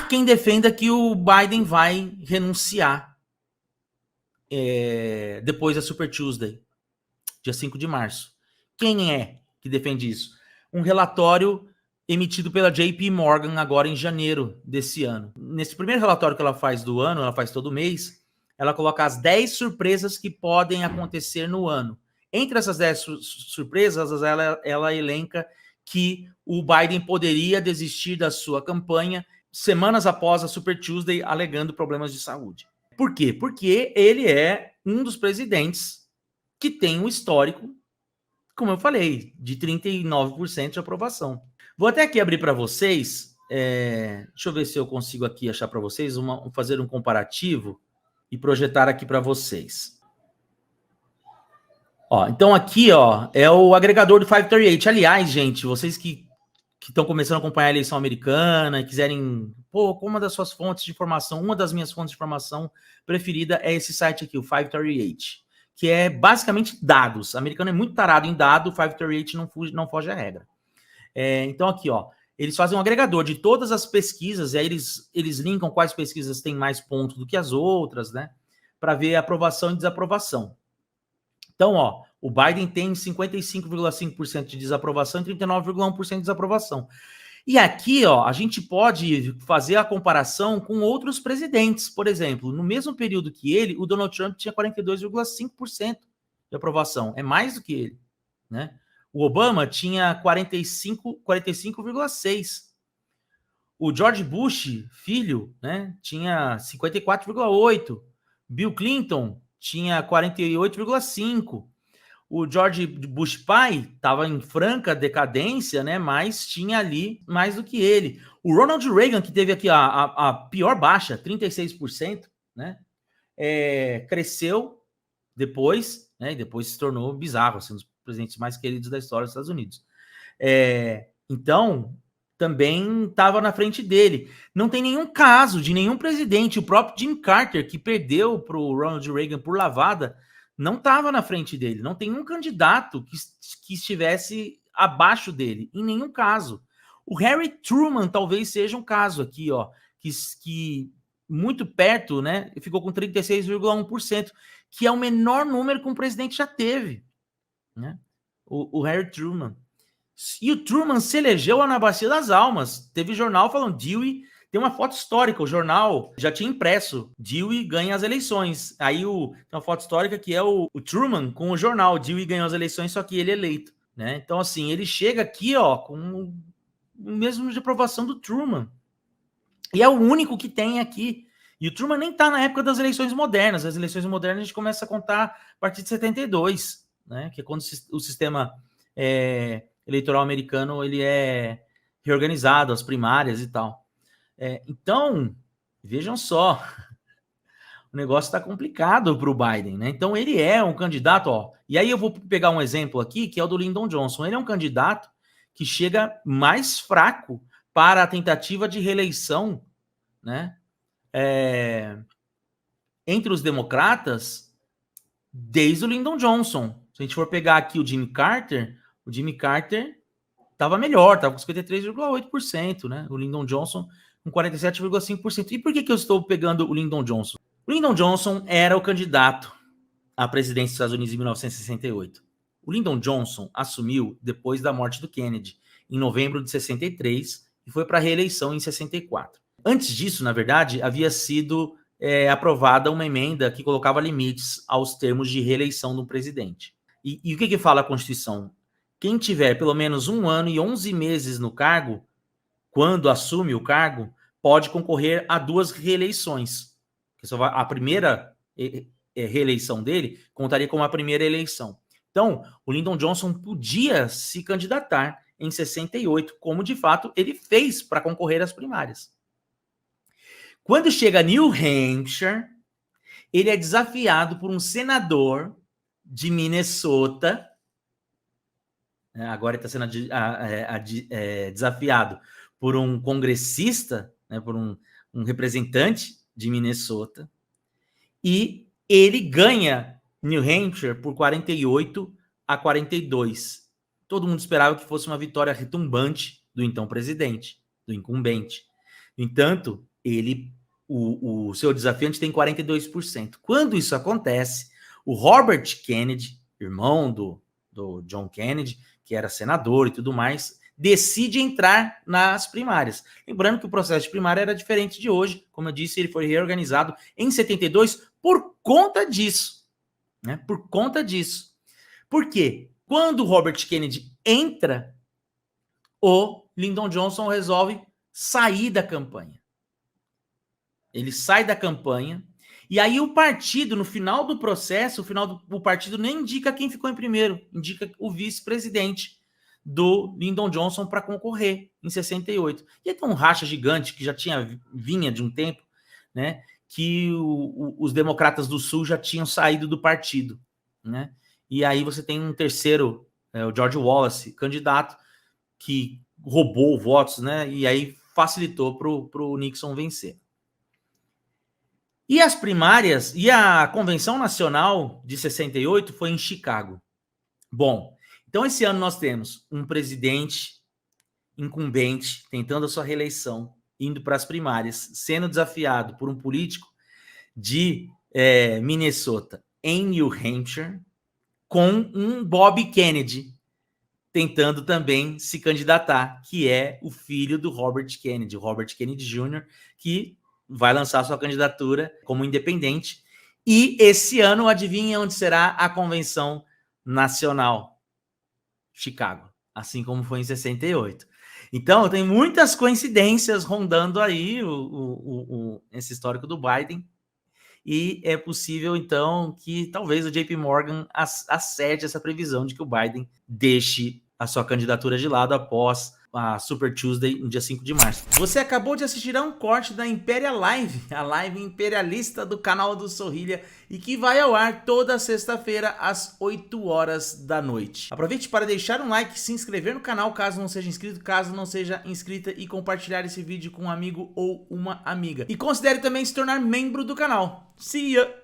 quem defenda que o Biden vai renunciar depois da Super Tuesday, dia 5 de março. Quem é que defende isso? Um relatório emitido pela JP Morgan agora em janeiro desse ano. Nesse primeiro relatório que ela faz do ano, ela faz todo mês, ela coloca as 10 surpresas que podem acontecer no ano. Entre essas 10 surpresas, ela elenca que o Biden poderia desistir da sua campanha semanas após a Super Tuesday, alegando problemas de saúde. Por quê? Porque ele é um dos presidentes que tem um histórico, como eu falei, de 39% de aprovação. Vou até aqui abrir para vocês, deixa eu ver se eu consigo aqui achar para vocês, fazer um comparativo e projetar aqui para vocês. Então aqui é o agregador do 538. Aliás, gente, vocês que estão começando a acompanhar a eleição americana e quiserem, qual uma das suas fontes de informação, uma das minhas fontes de informação preferida é esse site aqui, o 538, que é basicamente dados. O americano é muito tarado em dado, o 538 não foge à regra. Então aqui, eles fazem um agregador de todas as pesquisas, e aí eles linkam quais pesquisas têm mais pontos do que as outras, né? Para ver aprovação e desaprovação. Então, o Biden tem 55,5% de desaprovação e 39,1% de desaprovação. E aqui, a gente pode fazer a comparação com outros presidentes. Por exemplo, no mesmo período que ele, o Donald Trump tinha 42,5% de aprovação. É mais do que ele, né? O Obama tinha 45,6%. O George Bush, filho, né, tinha 54,8%. Bill Clinton tinha 48,5%. O George Bush pai estava em franca decadência, né? Mas tinha ali mais do que ele. O Ronald Reagan, que teve aqui a pior baixa, 36%, né? Cresceu depois, né? E depois se tornou bizarro, assim, um dos presidentes mais queridos da história dos Estados Unidos. Então, também estava na frente dele. Não tem nenhum caso de nenhum presidente, o próprio Jimmy Carter, que perdeu para o Ronald Reagan por lavada, não estava na frente dele. Não tem um candidato que estivesse abaixo dele, em nenhum caso. O Harry Truman talvez seja um caso aqui, que muito perto, né? Ficou com 36,1%, que é o menor número que um presidente já teve, né? O Harry Truman. E o Truman se elegeu na Bacia das Almas. Teve jornal falando, Dewey, tem uma foto histórica, o jornal já tinha impresso, Dewey ganha as eleições. Aí tem uma foto histórica que é o Truman com o jornal, Dewey ganhou as eleições, só que ele é eleito, né? Então, assim, ele chega aqui, com o mesmo de aprovação do Truman. E é o único que tem aqui. E o Truman nem tá na época das eleições modernas. As eleições modernas a gente começa a contar a partir de 72, né? Que é quando o sistema eleitoral americano ele é reorganizado, as primárias e tal. Então, vejam só, o negócio está complicado para o Biden, né? Então, ele é um candidato, e aí eu vou pegar um exemplo aqui, que é o do Lyndon Johnson. Ele é um candidato que chega mais fraco para a tentativa de reeleição, né? Entre os democratas, desde o Lyndon Johnson. Se a gente for pegar aqui o Jimmy Carter estava melhor, estava com 53,8%, né? O Lyndon Johnson com 47,5%. E por que eu estou pegando o Lyndon Johnson? O Lyndon Johnson era o candidato à presidência dos Estados Unidos em 1968. O Lyndon Johnson assumiu depois da morte do Kennedy, em novembro de 63, e foi para a reeleição em 64. Antes disso, na verdade, havia sido aprovada uma emenda que colocava limites aos termos de reeleição do presidente. E o que fala a Constituição? Quem tiver pelo menos 1 ano e 11 meses no cargo, quando assume o cargo, pode concorrer a 2 reeleições. A primeira reeleição dele contaria como a primeira eleição. Então, o Lyndon Johnson podia se candidatar em 68, como de fato ele fez para concorrer às primárias. Quando chega a New Hampshire, ele é desafiado por um senador de Minnesota. Agora ele está sendo desafiado por um congressista, né, por um representante de Minnesota, e ele ganha New Hampshire por 48-42. Todo mundo esperava que fosse uma vitória retumbante do então presidente, do incumbente. No entanto, o seu desafiante tem 42%. Quando isso acontece, o Robert Kennedy, irmão do John Kennedy, que era senador e tudo mais, decide entrar nas primárias. Lembrando que o processo de primária era diferente de hoje. Como eu disse, ele foi reorganizado em 72 por conta disso. Né? Por conta disso. Por quê? Quando o Robert Kennedy entra, o Lyndon Johnson resolve sair da campanha. Ele sai da campanha, e aí o partido, no final do processo, o partido nem indica quem ficou em primeiro, indica o vice-presidente do Lyndon Johnson para concorrer em 68. E aí tem um racha gigante que já vinha de um tempo, né, que os democratas do Sul já tinham saído do partido, né? E aí você tem um terceiro, o George Wallace, candidato, que roubou votos, né? E aí facilitou para o Nixon vencer. E as primárias, e a Convenção Nacional de 68 foi em Chicago. Bom, então esse ano nós temos um presidente incumbente tentando a sua reeleição, indo para as primárias, sendo desafiado por um político de Minnesota em New Hampshire, com um Bob Kennedy tentando também se candidatar, que é o filho do Robert Kennedy, o Robert Kennedy Jr., que vai lançar sua candidatura como independente. E esse ano, adivinha onde será a Convenção Nacional? Chicago, assim como foi em 68. Então, tem muitas coincidências rondando aí esse histórico do Biden, e é possível, então, que talvez o JP Morgan acerte essa previsão de que o Biden deixe a sua candidatura de lado após a Super Tuesday, no dia 5 de março. Você acabou de assistir a um corte da Imperial Live, a live imperialista do canal do Sorrilha, e que vai ao ar toda sexta-feira às 8 horas da noite. Aproveite para deixar um like, se inscrever no canal caso não seja inscrito, caso não seja inscrita, e compartilhar esse vídeo com um amigo ou uma amiga. E considere também se tornar membro do canal. See ya!